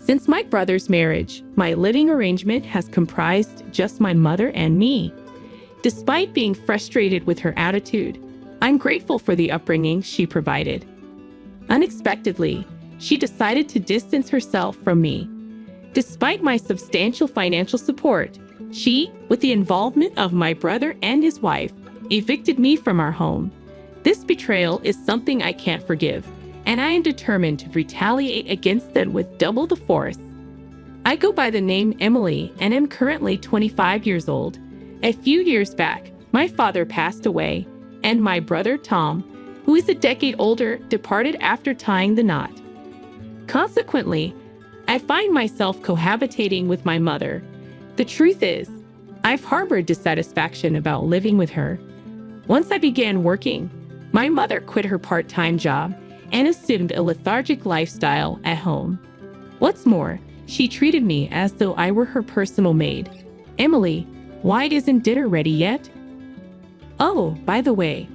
Since my brother's marriage, my living arrangement has comprised just my mother and me. Despite being frustrated with her attitude, I'm grateful for the upbringing she provided. Unexpectedly, she decided to distance herself from me. Despite my substantial financial support, she, with the involvement of my brother and his wife, evicted me from our home. This betrayal is something I can't forgive, and I am determined to retaliate against them with double the force. I go by the name Emily and am currently 25 years old. A few years back, my father passed away, and my brother Tom, who is a decade older, departed after tying the knot. Consequently, I find myself cohabitating with my mother. The truth is, I've harbored dissatisfaction about living with her. Once I began working, my mother quit her part-time job and assumed a lethargic lifestyle at home. What's more, she treated me as though I were her personal maid. Emily, why isn't dinner ready yet? Oh, by the way,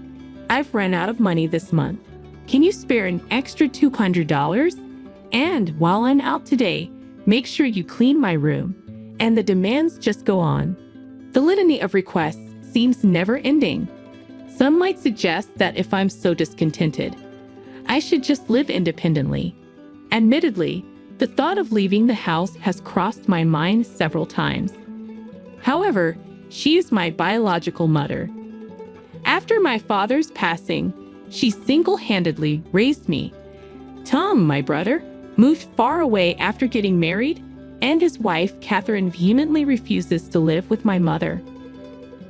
I've run out of money this month. Can you spare an extra $200? And while I'm out today, make sure you clean my room. And the demands just go on. The litany of requests seems never ending. Some might suggest that if I'm so discontented, I should just live independently. Admittedly, the thought of leaving the house has crossed my mind several times. However, she is my biological mother. After my father's passing, she single-handedly raised me. Tom, my brother, moved far away after getting married, and his wife, Catherine, vehemently refuses to live with my mother.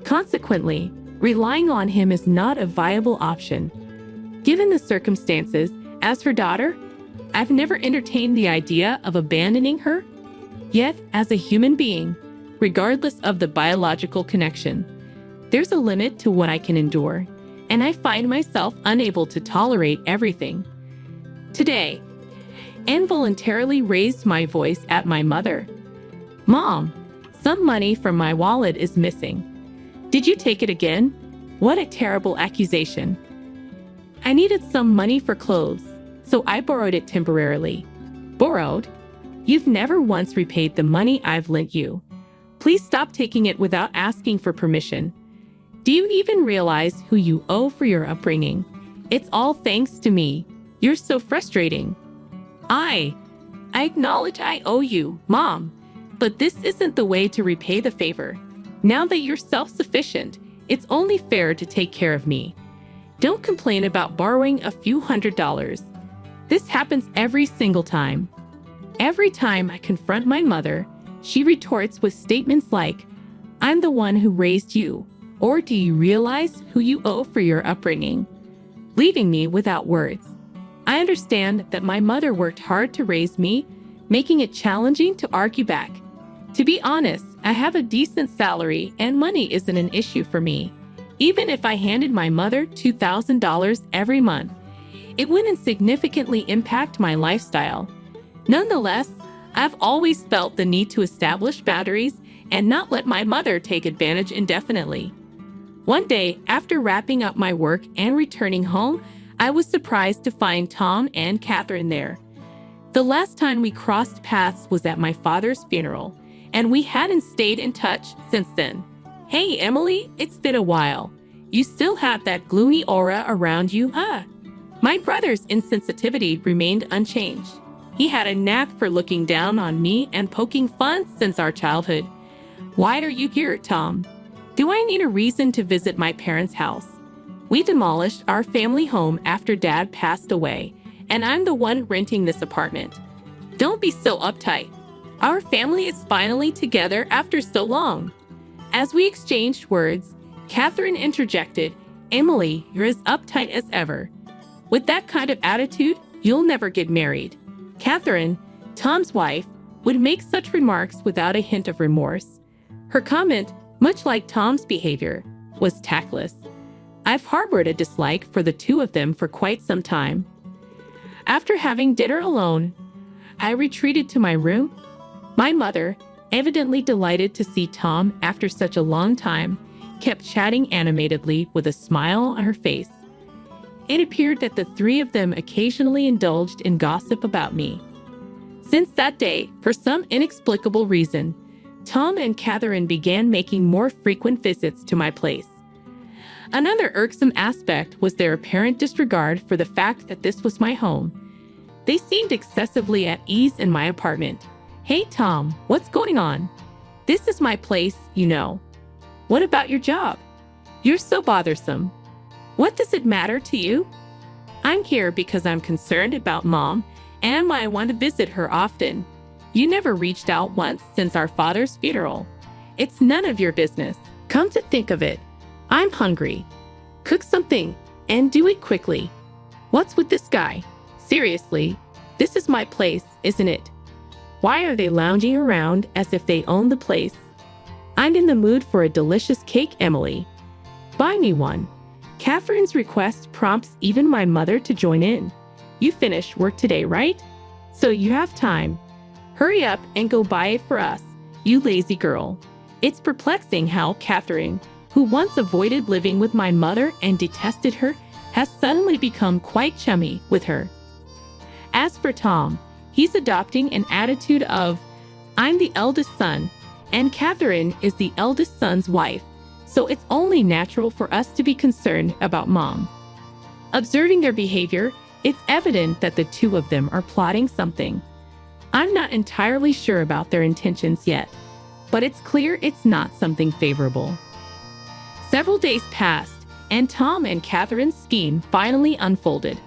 Consequently, relying on him is not a viable option. Given the circumstances, as her daughter, I've never entertained the idea of abandoning her. Yet, as a human being, regardless of the biological connection, there's a limit to what I can endure, and I find myself unable to tolerate everything. Today, involuntarily raised my voice at my mother. Mom, some money from my wallet is missing. Did you take it again? What a terrible accusation. I needed some money for clothes, so I borrowed it temporarily. Borrowed? You've never once repaid the money I've lent you. Please stop taking it without asking for permission. Do you even realize who you owe for your upbringing? It's all thanks to me. You're so frustrating. I acknowledge I owe you, Mom, but this isn't the way to repay the favor. Now that you're self-sufficient, it's only fair to take care of me. Don't complain about borrowing a few $100s. This happens every single time. Every time I confront my mother, she retorts with statements like, I'm the one who raised you, or do you realize who you owe for your upbringing? Leaving me without words. I understand that my mother worked hard to raise me, making it challenging to argue back. To be honest, I have a decent salary and money isn't an issue for me. Even if I handed my mother $2,000 every month, it wouldn't significantly impact my lifestyle. Nonetheless, I've always felt the need to establish boundaries and not let my mother take advantage indefinitely. One day, after wrapping up my work and returning home, I was surprised to find Tom and Catherine there. The last time we crossed paths was at my father's funeral, and we hadn't stayed in touch since then. Hey, Emily, it's been a while. You still have that gloomy aura around you, huh? My brother's insensitivity remained unchanged. He had a knack for looking down on me and poking fun since our childhood. Why are you here, Tom? Do I need a reason to visit my parents' house? We demolished our family home after Dad passed away, and I'm the one renting this apartment. Don't be so uptight. Our family is finally together after so long. As we exchanged words, Catherine interjected, Emily, you're as uptight as ever. With that kind of attitude, you'll never get married. Catherine, Tom's wife, would make such remarks without a hint of remorse. Her comment, much like Tom's behavior, was tactless. I've harbored a dislike for the two of them for quite some time. After having dinner alone, I retreated to my room. My mother, evidently delighted to see Tom after such a long time, kept chatting animatedly with a smile on her face. It appeared that the three of them occasionally indulged in gossip about me. Since that day, for some inexplicable reason, Tom and Catherine began making more frequent visits to my place. Another irksome aspect was their apparent disregard for the fact that this was my home. They seemed excessively at ease in my apartment. "Hey, Tom, what's going on? This is my place, you know. What about your job? You're so bothersome. What does it matter to you? I'm here because I'm concerned about Mom and I want to visit her often. You never reached out once since our father's funeral. It's none of your business. Come to think of it, I'm hungry. Cook something and do it quickly. What's with this guy? Seriously, this is my place, isn't it? Why are they lounging around as if they own the place? I'm in the mood for a delicious cake, Emily. Buy me one." Catherine's request prompts even my mother to join in. "You finished work today, right? So you have time. Hurry up and go buy it for us, you lazy girl." It's perplexing how Catherine, who once avoided living with my mother and detested her, has suddenly become quite chummy with her. As for Tom, he's adopting an attitude of, "I'm the eldest son, and Catherine is the eldest son's wife, so it's only natural for us to be concerned about Mom." Observing their behavior, it's evident that the two of them are plotting something. I'm not entirely sure about their intentions yet, but it's clear it's not something favorable. Several days passed, and Tom and Catherine's scheme finally unfolded.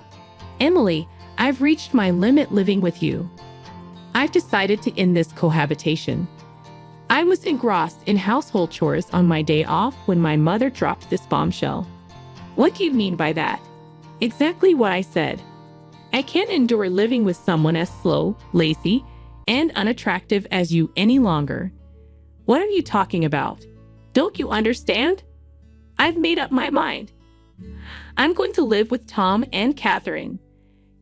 "Emily, I've reached my limit living with you. I've decided to end this cohabitation." I was engrossed in household chores on my day off when my mother dropped this bombshell. "What do you mean by that?" "Exactly what I said. I can't endure living with someone as slow, lazy, and unattractive as you any longer." "What are you talking about? Don't you understand? I've made up my mind. I'm going to live with Tom and Catherine."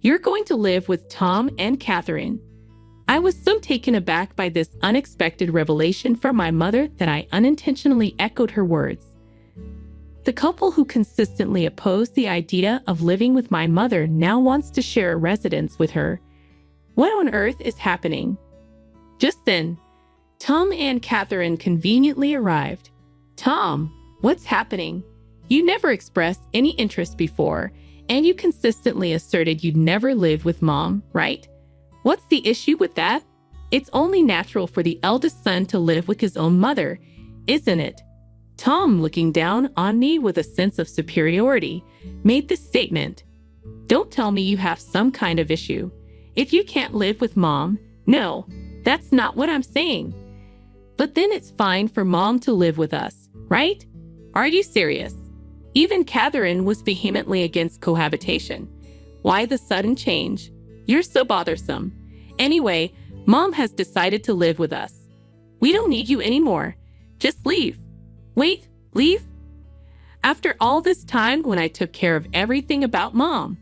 "You're going to live with Tom and Catherine?" I was so taken aback by this unexpected revelation from my mother that I unintentionally echoed her words. The couple who consistently opposed the idea of living with my mother now wants to share a residence with her. What on earth is happening? Just then, Tom and Catherine conveniently arrived. "Tom, what's happening? You never expressed any interest before, and you consistently asserted you'd never live with Mom, right? What's the issue with that? It's only natural for the eldest son to live with his own mother, isn't it?" Tom, looking down on me with a sense of superiority, made this statement. "Don't tell me you have some kind of issue. If you can't live with Mom, no, that's not what I'm saying. But then it's fine for Mom to live with us, right? Are you serious?" Even Catherine was vehemently against cohabitation. "Why the sudden change? You're so bothersome. Anyway, Mom has decided to live with us. We don't need you anymore. Just leave." "Wait, leave?" After all this time when I took care of everything about Mom,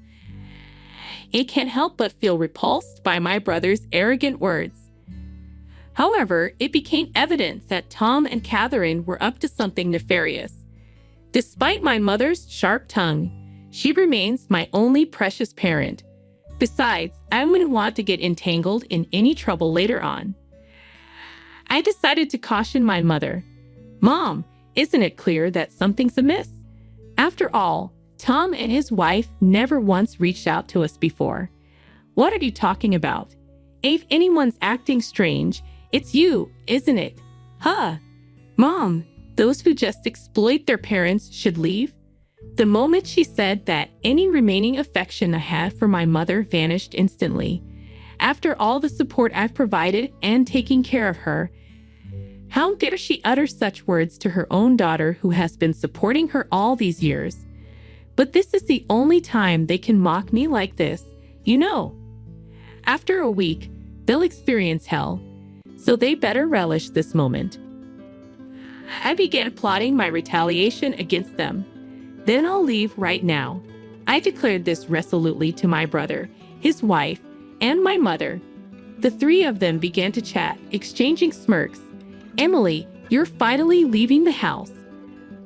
I can't help but feel repulsed by my brother's arrogant words. However, it became evident that Tom and Catherine were up to something nefarious. Despite my mother's sharp tongue, she remains my only precious parent. Besides, I wouldn't want to get entangled in any trouble later on. I decided to caution my mother. "Mom, isn't it clear that something's amiss? After all, Tom and his wife never once reached out to us before. What are you talking about? If anyone's acting strange, it's you, isn't it? Huh? Mom, those who just exploit their parents should leave?" The moment she said that, any remaining affection I had for my mother vanished instantly. After all the support I've provided and taking care of her, how dare she utter such words to her own daughter who has been supporting her all these years? But this is the only time they can mock me like this, you know. After a week, they'll experience hell, so they better relish this moment. I began plotting my retaliation against them. "Then I'll leave right now." I declared this resolutely to my brother, his wife, and my mother. The three of them began to chat, exchanging smirks. "Emily, you're finally leaving the house.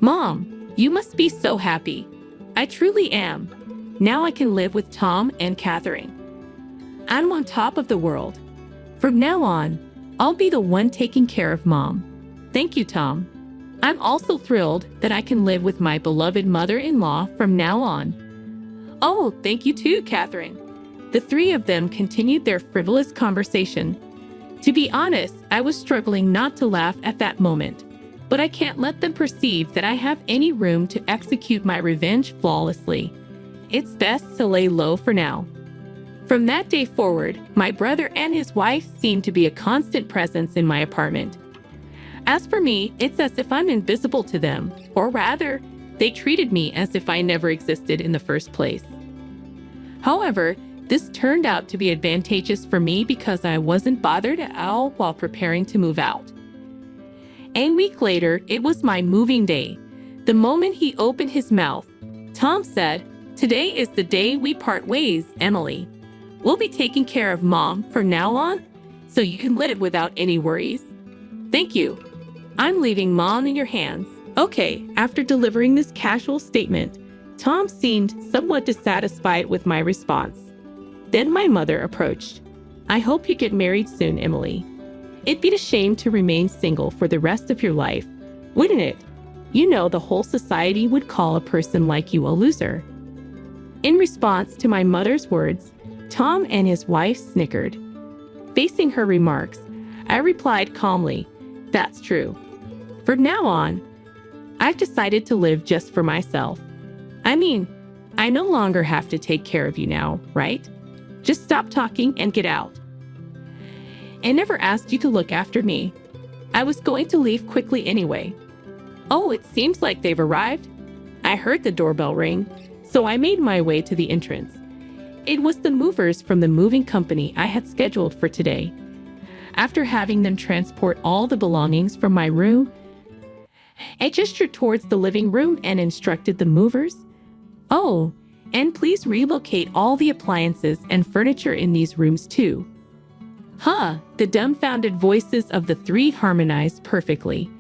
Mom, you must be so happy." "I truly am. Now I can live with Tom and Catherine. I'm on top of the world." From now on, I'll be the one taking care of Mom. Thank you, Tom. I'm also thrilled that I can live with my beloved mother-in-law from now on. Oh, thank you too, Catherine. The three of them continued their frivolous conversation. To be honest, I was struggling not to laugh at that moment, but I can't let them perceive that I have any room to execute my revenge flawlessly. It's best to lay low for now. From that day forward, my brother and his wife seemed to be a constant presence in my apartment. As for me, it's as if I'm invisible to them, or rather, they treated me as if I never existed in the first place. However, this turned out to be advantageous for me because I wasn't bothered at all while preparing to move out. A week later, it was my moving day. The moment he opened his mouth, Tom said, "Today is the day we part ways, Emily. We'll be taking care of Mom from now on, so you can live without any worries." "Thank you. I'm leaving Mom in your hands." Okay, after delivering this casual statement, Tom seemed somewhat dissatisfied with my response. Then my mother approached. "I hope you get married soon, Emily. It'd be a shame to remain single for the rest of your life, wouldn't it? You know the whole society would call a person like you a loser." In response to my mother's words, Tom and his wife snickered. Facing her remarks, I replied calmly, "That's true. From now on, I've decided to live just for myself. I mean, I no longer have to take care of you now, right? Just stop talking and get out. I never asked you to look after me. I was going to leave quickly anyway." "Oh, it seems like they've arrived." I heard the doorbell ring, so I made my way to the entrance. It was the movers from the moving company I had scheduled for today. After having them transport all the belongings from my room, I gestured towards the living room and instructed the movers, "Oh, and please relocate all the appliances and furniture in these rooms too." Huh, the dumbfounded voices of the three harmonized perfectly.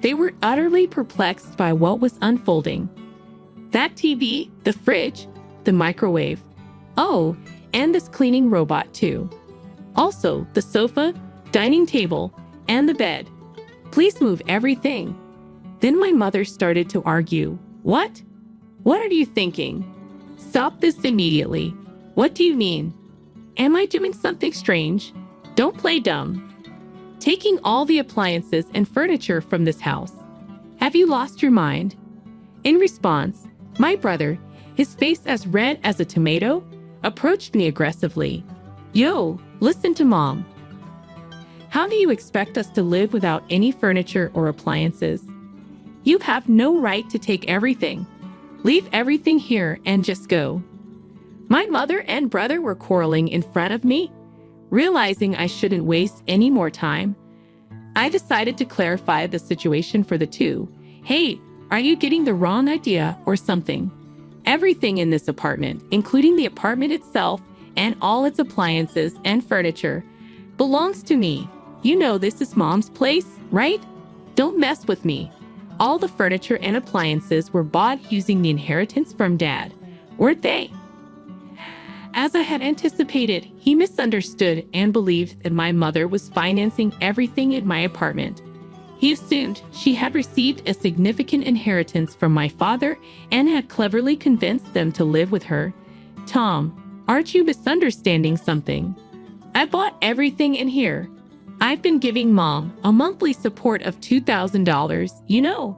They were utterly perplexed by what was unfolding. That TV, the fridge, the microwave. Oh, and this cleaning robot too. Also, the sofa, dining table, and the bed. Please move everything. Then my mother started to argue. What? What are you thinking? Stop this immediately. What do you mean? Am I doing something strange? Don't play dumb. Taking all the appliances and furniture from this house. Have you lost your mind? In response, my brother, his face as red as a tomato, approached me aggressively. Yo, listen to Mom. How do you expect us to live without any furniture or appliances? You have no right to take everything. Leave everything here and just go. My mother and brother were quarreling in front of me. Realizing I shouldn't waste any more time, I decided to clarify the situation for the two. Hey, are you getting the wrong idea or something? Everything in this apartment, including the apartment itself and all its appliances and furniture, belongs to me. You know this is Mom's place, right? Don't mess with me. All the furniture and appliances were bought using the inheritance from Dad, weren't they? As I had anticipated, he misunderstood and believed that my mother was financing everything in my apartment. He assumed she had received a significant inheritance from my father and had cleverly convinced them to live with her. Tom, aren't you misunderstanding something? I bought everything in here. I've been giving Mom a monthly support of $2,000, you know.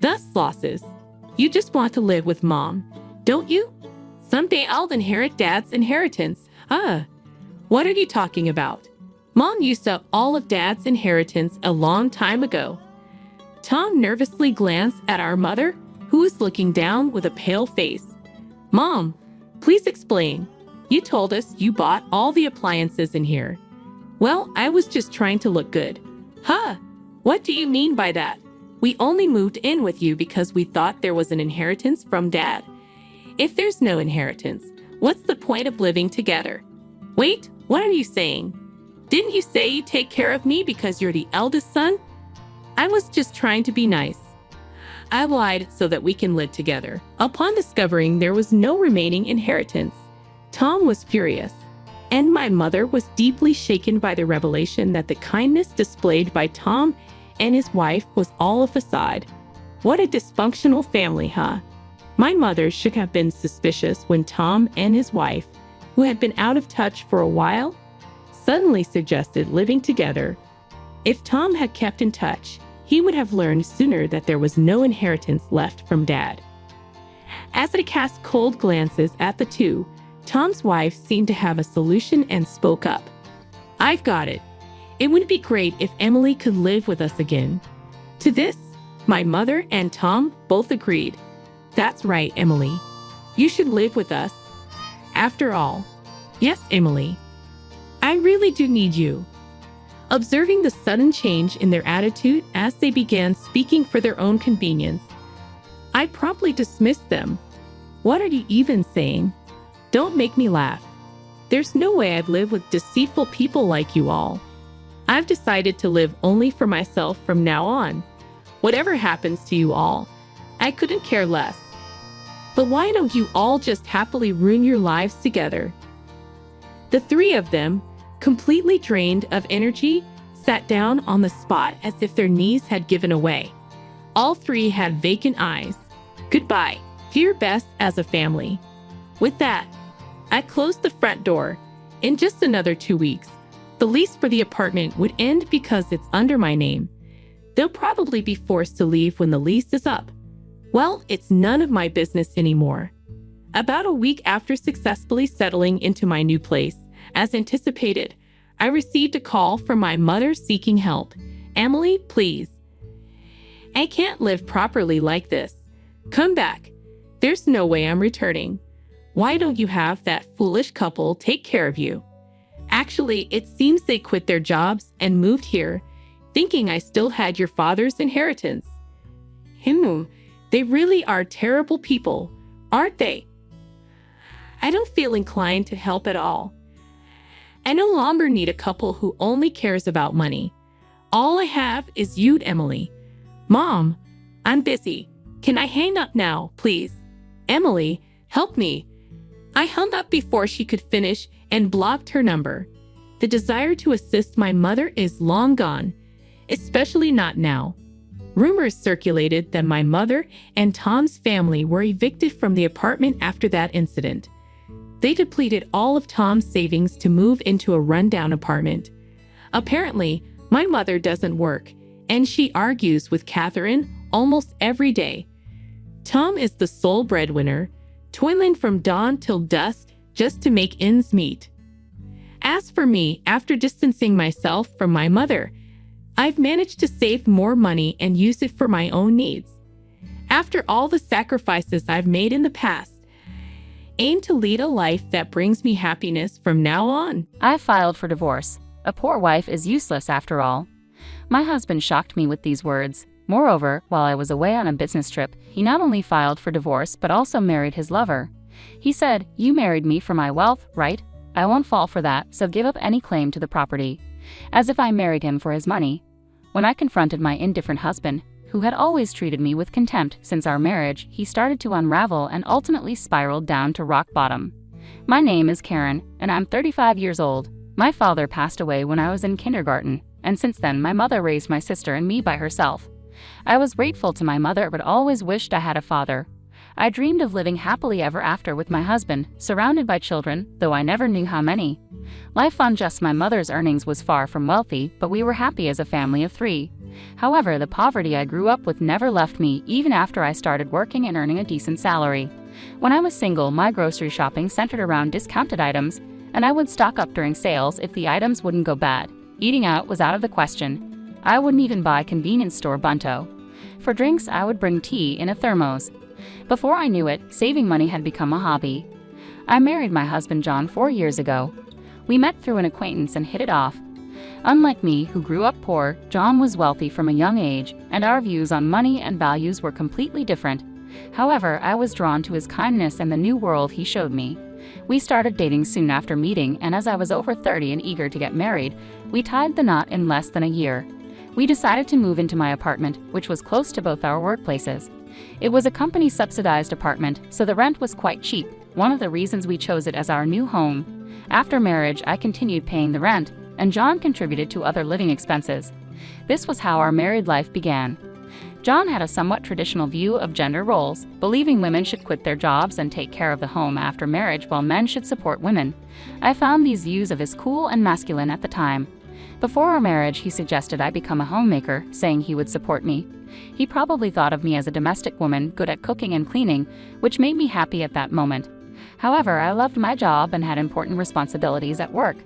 Thus losses. You just want to live with Mom, don't you? Someday I'll inherit Dad's inheritance. What are you talking about? Mom used up all of Dad's inheritance a long time ago. Tom nervously glanced at our mother, who was looking down with a pale face. Mom, please explain. You told us you bought all the appliances in here. Well, I was just trying to look good. What do you mean by that? We only moved in with you because we thought there was an inheritance from Dad. If there's no inheritance, what's the point of living together? Wait, what are you saying? Didn't you say you take care of me because you're the eldest son? I was just trying to be nice. I lied so that we can live together. Upon discovering there was no remaining inheritance, Tom was furious. And my mother was deeply shaken by the revelation that the kindness displayed by Tom and his wife was all a facade. What a dysfunctional family, huh? My mother should have been suspicious when Tom and his wife, who had been out of touch for a while, suddenly suggested living together. If Tom had kept in touch, he would have learned sooner that there was no inheritance left from Dad. As I cast cold glances at the two, Tom's wife seemed to have a solution and spoke up. "I've got it. It would be great if Emily could live with us again." To this, my mother and Tom both agreed. "That's right, Emily. You should live with us. After all, yes, Emily, I really do need you." Observing the sudden change in their attitude as they began speaking for their own convenience, I promptly dismissed them. "What are you even saying? Don't make me laugh. There's no way I'd live with deceitful people like you all. I've decided to live only for myself from now on. Whatever happens to you all, I couldn't care less. But why don't you all just happily ruin your lives together?" The three of them, completely drained of energy, sat down on the spot as if their knees had given away. All three had vacant eyes. Goodbye. Do your best as a family. With that, I closed the front door. In just another 2 weeks, the lease for the apartment would end because it's under my name. They'll probably be forced to leave when the lease is up. Well, it's none of my business anymore. About a week after successfully settling into my new place, as anticipated, I received a call from my mother seeking help. "Emily, please. I can't live properly like this. Come back. There's no way I'm returning. Why don't you have that foolish couple take care of you?" Actually, it seems they quit their jobs and moved here, thinking I still had your father's inheritance. They really are terrible people, aren't they? I don't feel inclined to help at all. I no longer need a couple who only cares about money. All I have is you, Emily. Mom, I'm busy. Can I hang up now, please? Emily, help me. I hung up before she could finish and blocked her number. The desire to assist my mother is long gone, especially not now. Rumors circulated that my mother and Tom's family were evicted from the apartment after that incident. They depleted all of Tom's savings to move into a rundown apartment. Apparently, my mother doesn't work, and she argues with Catherine almost every day. Tom is the sole breadwinner, toiling from dawn till dusk just to make ends meet. As for me, after distancing myself from my mother, I've managed to save more money and use it for my own needs. After all the sacrifices I've made in the past, aim to lead a life that brings me happiness from now on. I filed for divorce. A poor wife is useless after all. My husband shocked me with these words. Moreover, while I was away on a business trip, he not only filed for divorce but also married his lover. He said, "You married me for my wealth, right? I won't fall for that, so give up any claim to the property." As if I married him for his money. When I confronted my indifferent husband, who had always treated me with contempt since our marriage, he started to unravel and ultimately spiraled down to rock bottom. My name is Karen, and I'm 35 years old. My father passed away when I was in kindergarten, and since then my mother raised my sister and me by herself. I was grateful to my mother but always wished I had a father. I dreamed of living happily ever after with my husband, surrounded by children, though I never knew how many. Life on just my mother's earnings was far from wealthy, but we were happy as a family of 3. However, the poverty I grew up with never left me even after I started working and earning a decent salary. When I was single, my grocery shopping centered around discounted items, and I would stock up during sales if the items wouldn't go bad. Eating out was out of the question. I wouldn't even buy convenience store bunto. For drinks, I would bring tea in a thermos. Before I knew it, saving money had become a hobby. I married my husband John 4 years ago. We met through an acquaintance and hit it off. Unlike me, who grew up poor, John was wealthy from a young age, and our views on money and values were completely different. However, I was drawn to his kindness and the new world he showed me. We started dating soon after meeting, and as I was over 30 and eager to get married, we tied the knot in less than a year. We decided to move into my apartment, which was close to both our workplaces. It was a company-subsidized apartment, so the rent was quite cheap, one of the reasons we chose it as our new home. After marriage, I continued paying the rent, and John contributed to other living expenses. This was how our married life began. John had a somewhat traditional view of gender roles, believing women should quit their jobs and take care of the home after marriage while men should support women. I found these views of his cool and masculine at the time. Before our marriage, he suggested I become a homemaker, saying he would support me. He probably thought of me as a domestic woman good at cooking and cleaning, which made me happy at that moment. However, I loved my job and had important responsibilities at work.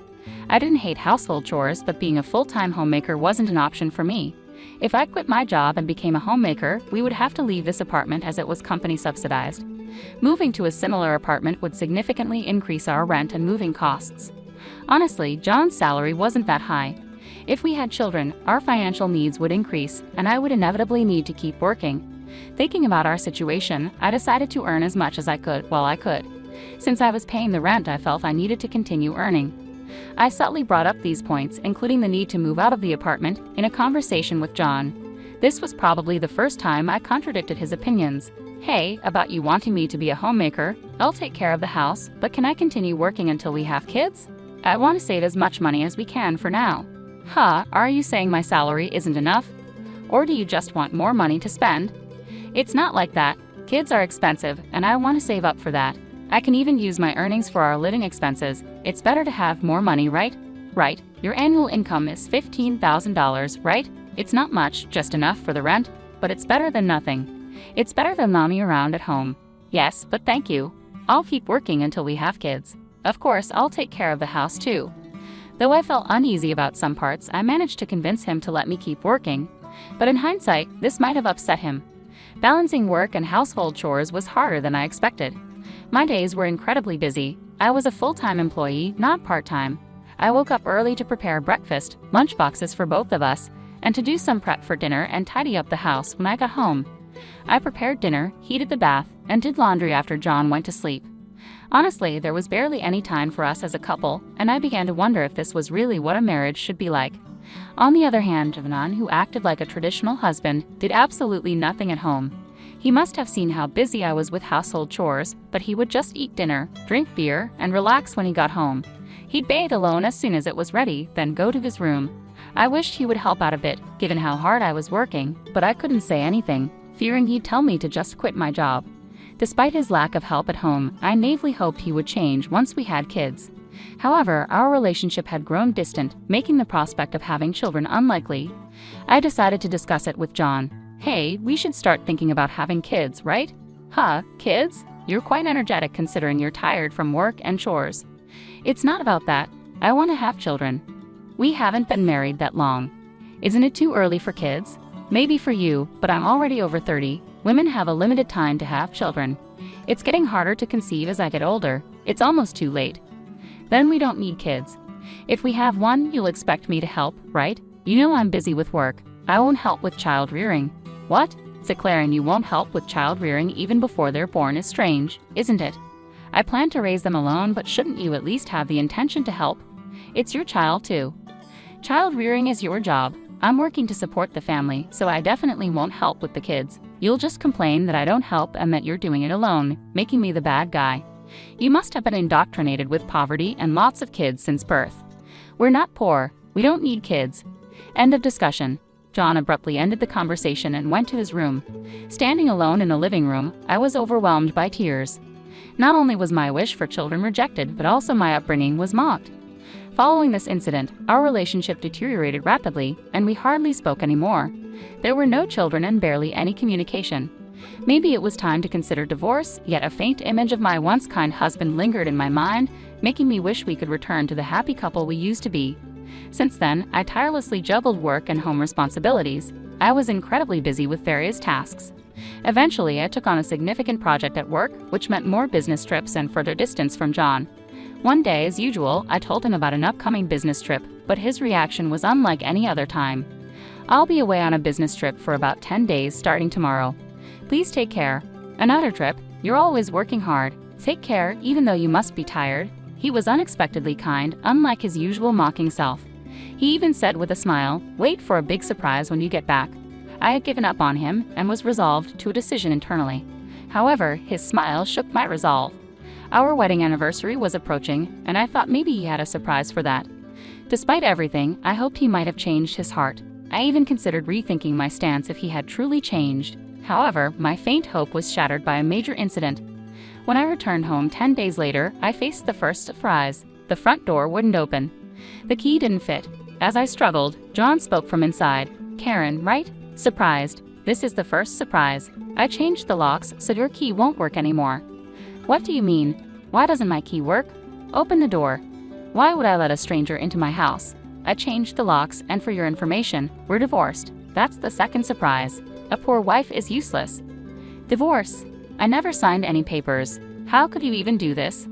I didn't hate household chores, but being a full-time homemaker wasn't an option for me. If I quit my job and became a homemaker, we would have to leave this apartment as it was company subsidized. Moving to a similar apartment would significantly increase our rent and moving costs. Honestly, John's salary wasn't that high. If we had children, our financial needs would increase, and I would inevitably need to keep working. Thinking about our situation, I decided to earn as much as I could while I could. Since I was paying the rent, I felt I needed to continue earning. I subtly brought up these points, including the need to move out of the apartment, in a conversation with John. This was probably the first time I contradicted his opinions. Hey, about you wanting me to be a homemaker, I'll take care of the house, but can I continue working until we have kids? I want to save as much money as we can for now. Are you saying my salary isn't enough? Or do you just want more money to spend? It's not like that. Kids are expensive, and I want to save up for that. I can even use my earnings for our living expenses. It's better to have more money, right? Right. Your annual income is $15,000, right? It's not much, just enough for the rent, but it's better than nothing. It's better than lounging around at home. Yes, but thank you. I'll keep working until we have kids. Of course, I'll take care of the house too. Though I felt uneasy about some parts, I managed to convince him to let me keep working. But in hindsight, this might have upset him. Balancing work and household chores was harder than I expected. My days were incredibly busy. I was a full-time employee, not part-time. I woke up early to prepare breakfast, lunch boxes for both of us, and to do some prep for dinner and tidy up the house when I got home. I prepared dinner, heated the bath, and did laundry after John went to sleep. Honestly, there was barely any time for us as a couple, and I began to wonder if this was really what a marriage should be like. On the other hand, Javnan, who acted like a traditional husband, did absolutely nothing at home. He must have seen how busy I was with household chores, but he would just eat dinner, drink beer, and relax when he got home. He'd bathe alone as soon as it was ready, then go to his room. I wished he would help out a bit, given how hard I was working, but I couldn't say anything, fearing he'd tell me to just quit my job. Despite his lack of help at home, I naively hoped he would change once we had kids. However, our relationship had grown distant, making the prospect of having children unlikely. I decided to discuss it with John. Hey, we should start thinking about having kids, right? Kids? You're quite energetic considering you're tired from work and chores. It's not about that. I want to have children. We haven't been married that long. Isn't it too early for kids? Maybe for you, but I'm already over 30. Women have a limited time to have children. It's getting harder to conceive as I get older. It's almost too late. Then we don't need kids. If we have one, you'll expect me to help, right? You know I'm busy with work. I won't help with child rearing. What? Declaring you won't help with child rearing even before they're born is strange, isn't it? I plan to raise them alone, but shouldn't you at least have the intention to help? It's your child too. Child rearing is your job. I'm working to support the family, so I definitely won't help with the kids. You'll just complain that I don't help and that you're doing it alone, making me the bad guy. You must have been indoctrinated with poverty and lots of kids since birth. We're not poor. We don't need kids. End of discussion. John abruptly ended the conversation and went to his room. Standing alone in the living room, I was overwhelmed by tears. Not only was my wish for children rejected, but also my upbringing was mocked. Following this incident, our relationship deteriorated rapidly, and we hardly spoke anymore. There were no children and barely any communication. Maybe it was time to consider divorce, yet a faint image of my once kind husband lingered in my mind, making me wish we could return to the happy couple we used to be. Since then, I tirelessly juggled work and home responsibilities. I was incredibly busy with various tasks. Eventually, I took on a significant project at work, which meant more business trips and further distance from John. One day, as usual, I told him about an upcoming business trip, but his reaction was unlike any other time. I'll be away on a business trip for about 10 days starting tomorrow. Please take care. Another trip? You're always working hard. Take care, even though you must be tired. He was unexpectedly kind, unlike his usual mocking self. He even said with a smile, "Wait for a big surprise when you get back." I had given up on him and was resolved to a decision internally. However, his smile shook my resolve. Our wedding anniversary was approaching, and I thought maybe he had a surprise for that. Despite everything, I hoped he might have changed his heart. I even considered rethinking my stance if he had truly changed. However, my faint hope was shattered by a major incident. When I returned home 10 days later, I faced the first surprise. The front door wouldn't open. The key didn't fit. As I struggled, John spoke from inside. "Karen, right? Surprised. This is the first surprise. I changed the locks so your key won't work anymore." "What do you mean? Why doesn't my key work?" "Open the door." "Why would I let a stranger into my house?" "I changed the locks, and for your information, we're divorced." That's the second surprise. A poor wife is useless. Divorce. I never signed any papers. How could you even do this?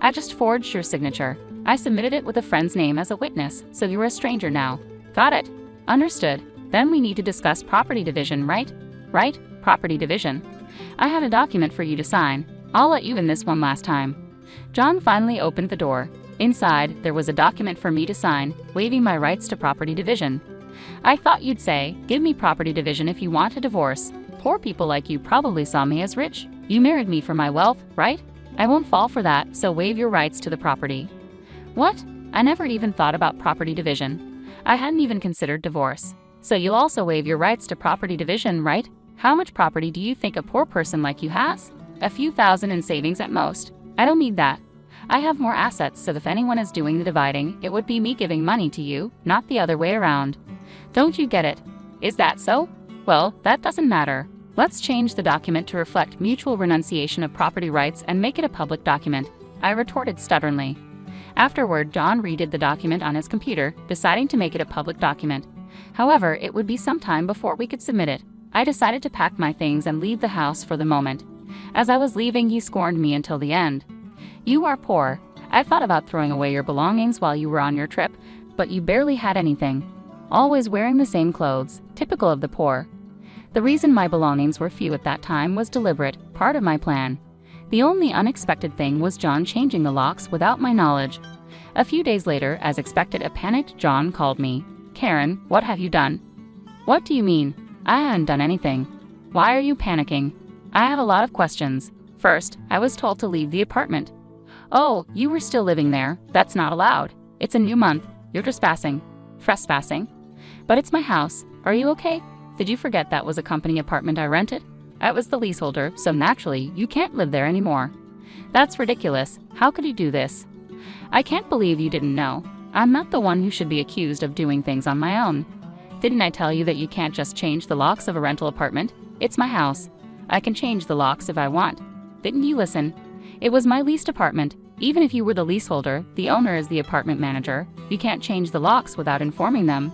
I just forged your signature. I submitted it with a friend's name as a witness, so you're a stranger now. Got it. Understood. Then we need to discuss property division, right? Right? Property division. I have a document for you to sign. I'll let you in this one last time. John finally opened the door. Inside, there was a document for me to sign, waiving my rights to property division. I thought you'd say, "Give me property division if you want a divorce." Poor people like you probably saw me as rich. You married me for my wealth, right? I won't fall for that, so waive your rights to the property. What? I never even thought about property division. I hadn't even considered divorce. So you'll also waive your rights to property division, right? How much property do you think a poor person like you has? A few thousand in savings at most. I don't need that. I have more assets, so if anyone is doing the dividing, it would be me giving money to you, not the other way around. Don't you get it? Is that so? Well, that doesn't matter. Let's change the document to reflect mutual renunciation of property rights and make it a public document, I retorted stubbornly. Afterward, John redid the document on his computer, deciding to make it a public document. However, it would be some time before we could submit it. I decided to pack my things and leave the house for the moment. As I was leaving, he scorned me until the end. "You are poor. I thought about throwing away your belongings while you were on your trip, but you barely had anything. Always wearing the same clothes, typical of the poor." The reason my belongings were few at that time was deliberate, part of my plan. The only unexpected thing was John changing the locks without my knowledge. A few days later, as expected, a panicked John called me. "Karen, what have you done?" "What do you mean? I haven't done anything." "Why are you panicking?" "I have a lot of questions. First, I was told to leave the apartment." "Oh, you were still living there. That's not allowed. It's a new month. You're trespassing." "Trespassing?" "But it's my house. Are you okay? Did you forget that was a company apartment I rented? I was the leaseholder, so naturally, you can't live there anymore." "That's ridiculous. How could you do this?" "I can't believe you didn't know. I'm not the one who should be accused of doing things on my own. Didn't I tell you that you can't just change the locks of a rental apartment? It's my house. I can change the locks if I want. Didn't you listen? It was my leased apartment. Even if you were the leaseholder, the owner is the apartment manager. You can't change the locks without informing them."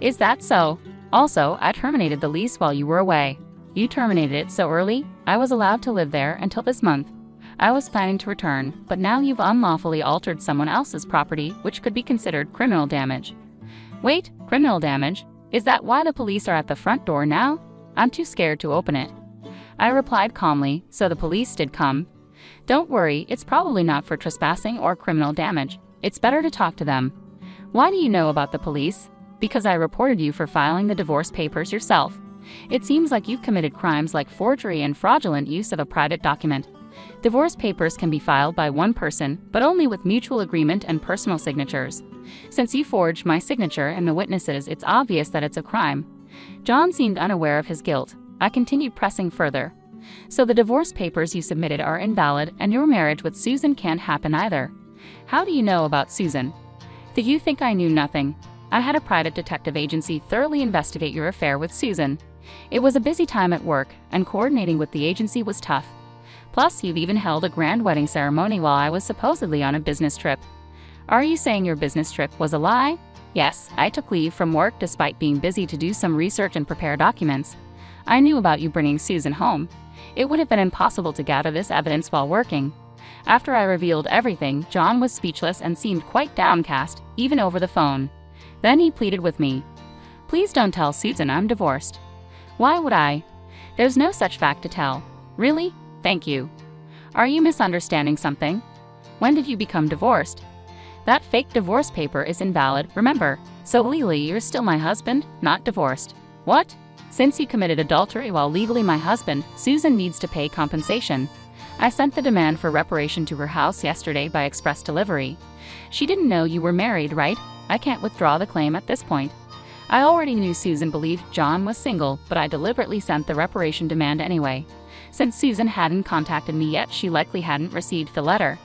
"Is that so? Also, I terminated the lease while you were away." "You terminated it so early? I was allowed to live there until this month. I was planning to return, but now you've unlawfully altered someone else's property, which could be considered criminal damage." "Wait, criminal damage? Is that why the police are at the front door now? I'm too scared to open it." I replied calmly, "So the police did come. Don't worry, it's probably not for trespassing or criminal damage. It's better to talk to them." "Why do you know about the police?" "Because I reported you for filing the divorce papers yourself. It seems like you've committed crimes like forgery and fraudulent use of a private document. Divorce papers can be filed by one person, but only with mutual agreement and personal signatures. Since you forged my signature and the witnesses, it's obvious that it's a crime." John seemed unaware of his guilt. I continued pressing further. "So the divorce papers you submitted are invalid, and your marriage with Susan can't happen either. How do you know about Susan?" "Did you think I knew nothing? I had a private detective agency thoroughly investigate your affair with Susan. It was a busy time at work, and coordinating with the agency was tough. Plus, you've even held a grand wedding ceremony while I was supposedly on a business trip." "Are you saying your business trip was a lie?" "Yes, I took leave from work despite being busy to do some research and prepare documents. I knew about you bringing Susan home. It would have been impossible to gather this evidence while working." After I revealed everything, John was speechless and seemed quite downcast, even over the phone. Then he pleaded with me. "Please don't tell Susan I'm divorced." "Why would I? There's no such fact to tell." "Really? Thank you. Are you misunderstanding something? When did you become divorced?" "That fake divorce paper is invalid, remember. So legally, you're still my husband, not divorced." "What? Since you committed adultery while legally my husband, Susan needs to pay compensation. I sent the demand for reparation to her house yesterday by express delivery. She didn't know you were married, right? I can't withdraw the claim at this point. I already knew Susan believed John was single, but I deliberately sent the reparation demand anyway. Since Susan hadn't contacted me yet, she likely hadn't received the letter.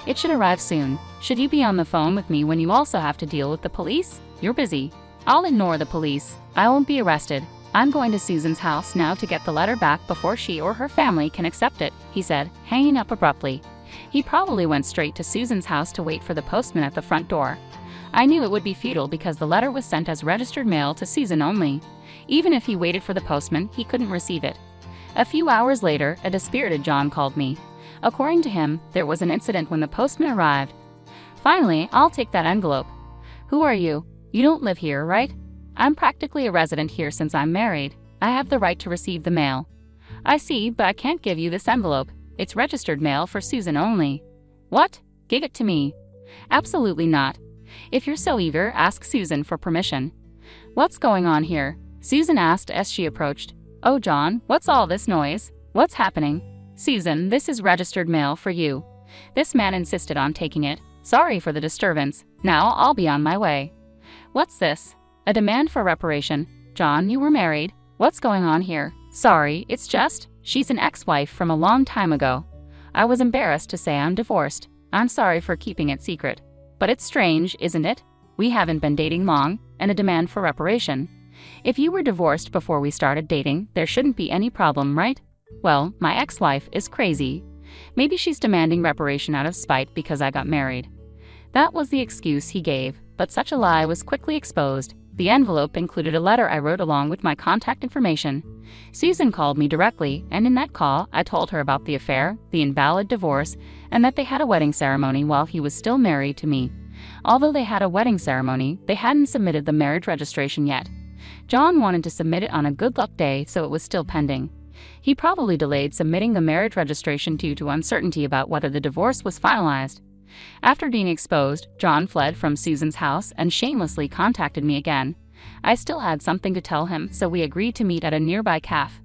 It should arrive soon. Should you be on the phone with me when you also have to deal with the police? You're busy. I'll ignore the police. I won't be arrested. I'm going to Susan's house now to get the letter back before she or her family can accept it, he said, hanging up abruptly. He probably went straight to Susan's house to wait for the postman at the front door. I knew it would be futile because the letter was sent as registered mail to Susan only. Even if he waited for the postman, he couldn't receive it. A few hours later, a dispirited John called me. According to him, there was an incident when the postman arrived. Finally, I'll take that envelope. Who are you? You don't live here, right? I'm practically a resident here since I'm married. I have the right to receive the mail. I see, but I can't give you this envelope. It's registered mail for Susan only. What? Give it to me. Absolutely not. If you're so eager, ask Susan for permission. What's going on here? Susan asked as she approached. Oh, John, what's all this noise? What's happening? Susan, this is registered mail for you. This man insisted on taking it. Sorry for the disturbance. Now I'll be on my way. What's this? A demand for reparation. John, you were married. What's going on here? Sorry, it's just, she's an ex-wife from a long time ago. I was embarrassed to say I'm divorced. I'm sorry for keeping it secret. But it's strange, isn't it? We haven't been dating long, and a demand for reparation. If you were divorced before we started dating, there shouldn't be any problem, right? Well, my ex-wife is crazy. Maybe she's demanding reparation out of spite because I got married. That was the excuse he gave, but such a lie was quickly exposed. The envelope included a letter I wrote along with my contact information. Susan called me directly, and in that call, I told her about the affair, the invalid divorce, and that they had a wedding ceremony while he was still married to me. Although they had a wedding ceremony, they hadn't submitted the marriage registration yet. John wanted to submit it on a good luck day, so it was still pending. He probably delayed submitting the marriage registration due to uncertainty about whether the divorce was finalized. After being exposed, John fled from Susan's house and shamelessly contacted me again. I still had something to tell him, so we agreed to meet at a nearby cafe.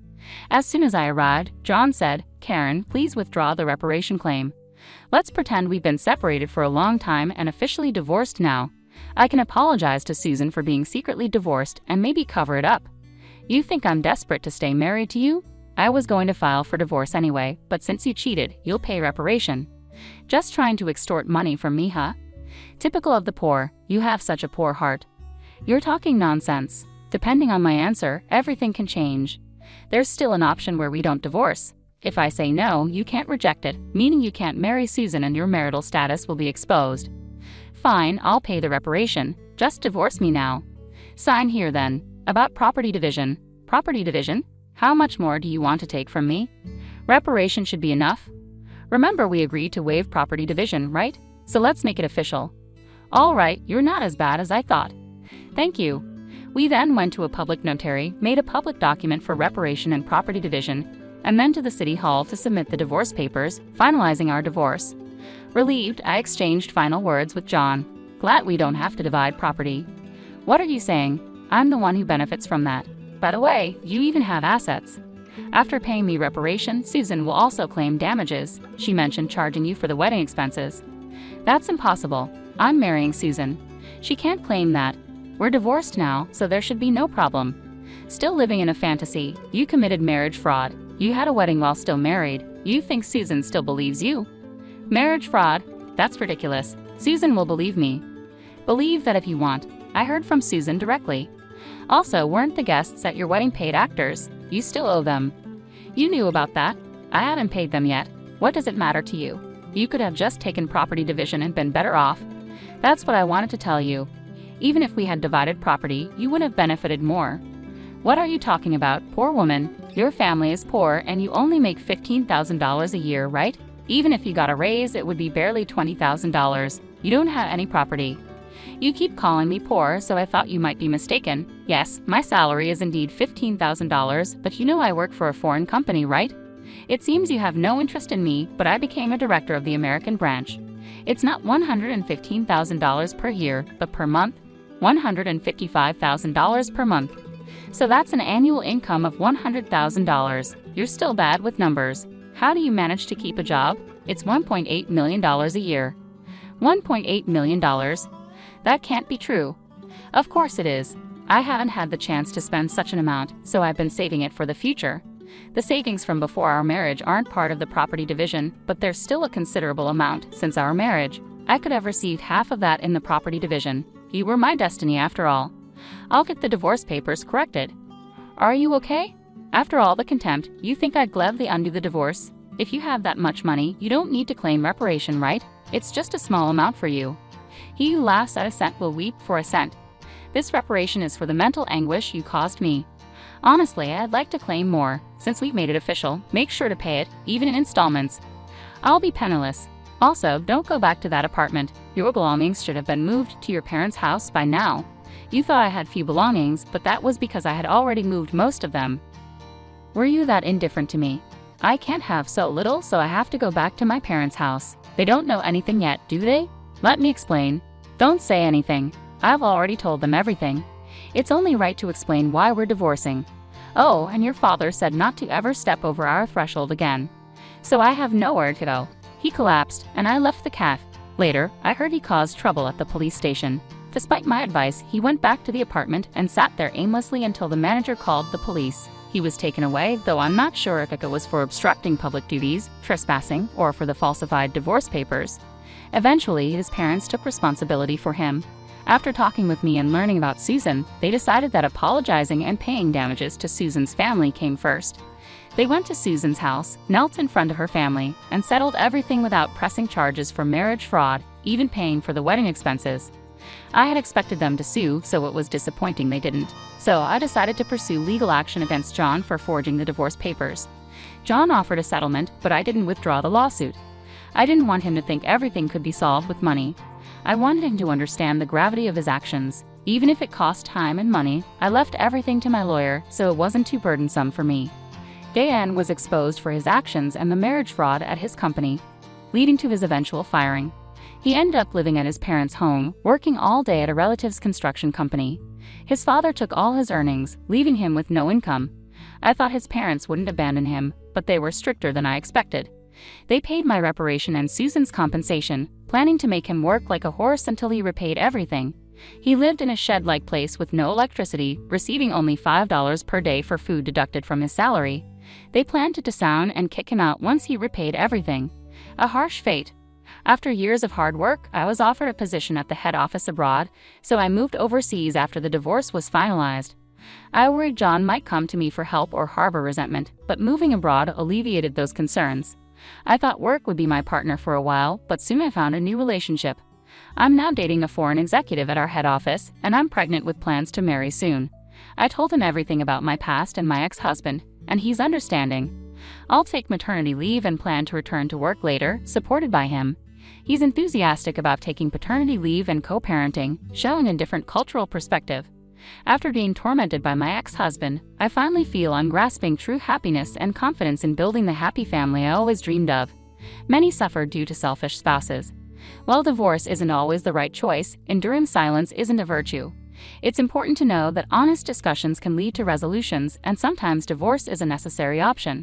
As soon as I arrived, John said, "Karen, please withdraw the reparation claim. Let's pretend we've been separated for a long time and officially divorced now. I can apologize to Susan for being secretly divorced and maybe cover it up. You think I'm desperate to stay married to you? I was going to file for divorce anyway, but since you cheated, you'll pay reparation. Just trying to extort money from me, huh? Typical of the poor, you have such a poor heart. You're talking nonsense. Depending on my answer, everything can change. There's still an option where we don't divorce. If I say no, you can't reject it, meaning you can't marry Susan and your marital status will be exposed. Fine, I'll pay the reparation. Just divorce me now. Sign here then. About property division. Property division? How much more do you want to take from me? Reparation should be enough. Remember we agreed to waive property division, right? So let's make it official. All right, you're not as bad as I thought. Thank you. We then went to a public notary, made a public document for reparation and property division, and then to the city hall to submit the divorce papers, finalizing our divorce. Relieved, I exchanged final words with John. Glad we don't have to divide property. What are you saying? I'm the one who benefits from that. By the way, you even have assets. After paying me reparation, Susan will also claim damages. She mentioned charging you for the wedding expenses. That's impossible. I'm marrying Susan. She can't claim that. We're divorced now, so there should be no problem. Still living in a fantasy. You committed marriage fraud. You had a wedding while still married. You think Susan still believes you? Marriage fraud? That's ridiculous. Susan will believe me. Believe that if you want. I heard from Susan directly. Also, weren't the guests at your wedding paid actors? You still owe them. You knew about that. I haven't paid them yet. What does it matter to you? You could have just taken property division and been better off. That's what I wanted to tell you. Even if we had divided property, you would have benefited more. What are you talking about, poor woman? Your family is poor and you only make $15,000 a year, right? Even if you got a raise, it would be barely $20,000. You don't have any property. You keep calling me poor, so I thought you might be mistaken. Yes, my salary is indeed $15,000, but you know I work for a foreign company, right? It seems you have no interest in me, but I became a director of the American branch. It's not $115,000 per year, but per month, $155,000 per month. So that's an annual income of $100,000. You're still bad with numbers. How do you manage to keep a job? It's $1.8 million a year. $1.8 million? That can't be true. Of course it is. I haven't had the chance to spend such an amount, so I've been saving it for the future. The savings from before our marriage aren't part of the property division, but there's still a considerable amount since our marriage. I could have received half of that in the property division. You were my destiny after all. I'll get the divorce papers corrected. Are you okay? After all the contempt, you think I'd gladly undo the divorce? If you have that much money, you don't need to claim reparation, right? It's just a small amount for you. He who laughs at a cent will weep for a cent. This reparation is for the mental anguish you caused me. Honestly, I'd like to claim more. Since we've made it official, make sure to pay it, even in installments. I'll be penniless. Also, don't go back to that apartment. Your belongings should have been moved to your parents' house by now. You thought I had few belongings, but that was because I had already moved most of them. Were you that indifferent to me? I can't have so little, so I have to go back to my parents' house. They don't know anything yet, do they? Let me explain. Don't say anything. I've already told them everything. It's only right to explain why we're divorcing. Oh, and your father said not to ever step over our threshold again. So I have nowhere to go. He collapsed, and I left the cafe. Later, I heard he caused trouble at the police station. Despite my advice, he went back to the apartment and sat there aimlessly until the manager called the police. He was taken away, though I'm not sure if it was for obstructing public duties, trespassing, or for the falsified divorce papers. Eventually, his parents took responsibility for him. After talking with me and learning about Susan, they decided that apologizing and paying damages to Susan's family came first. They went to Susan's house, knelt in front of her family, and settled everything without pressing charges for marriage fraud, even paying for the wedding expenses. I had expected them to sue, so it was disappointing they didn't. So I decided to pursue legal action against John for forging the divorce papers. John offered a settlement, but I didn't withdraw the lawsuit. I didn't want him to think everything could be solved with money. I wanted him to understand the gravity of his actions. Even if it cost time and money, I left everything to my lawyer, so it wasn't too burdensome for me. Dan was exposed for his actions and the marriage fraud at his company, leading to his eventual firing. He ended up living at his parents' home, working all day at a relative's construction company. His father took all his earnings, leaving him with no income. I thought his parents wouldn't abandon him, but they were stricter than I expected. They paid my reparation and Susan's compensation, planning to make him work like a horse until he repaid everything. He lived in a shed-like place with no electricity, receiving only $5 per day for food deducted from his salary. They planned to disown and kick him out once he repaid everything. A harsh fate. After years of hard work, I was offered a position at the head office abroad, so I moved overseas after the divorce was finalized. I worried John might come to me for help or harbor resentment, but moving abroad alleviated those concerns. I thought work would be my partner for a while, but soon I found a new relationship. I'm now dating a foreign executive at our head office, and I'm pregnant with plans to marry soon. I told him everything about my past and my ex-husband, and he's understanding. I'll take maternity leave and plan to return to work later, supported by him. He's enthusiastic about taking paternity leave and co-parenting, showing a different cultural perspective. After being tormented by my ex-husband, I finally feel I'm grasping true happiness and confidence in building the happy family I always dreamed of. Many suffer due to selfish spouses. While divorce isn't always the right choice, enduring silence isn't a virtue. It's important to know that honest discussions can lead to resolutions, and sometimes divorce is a necessary option.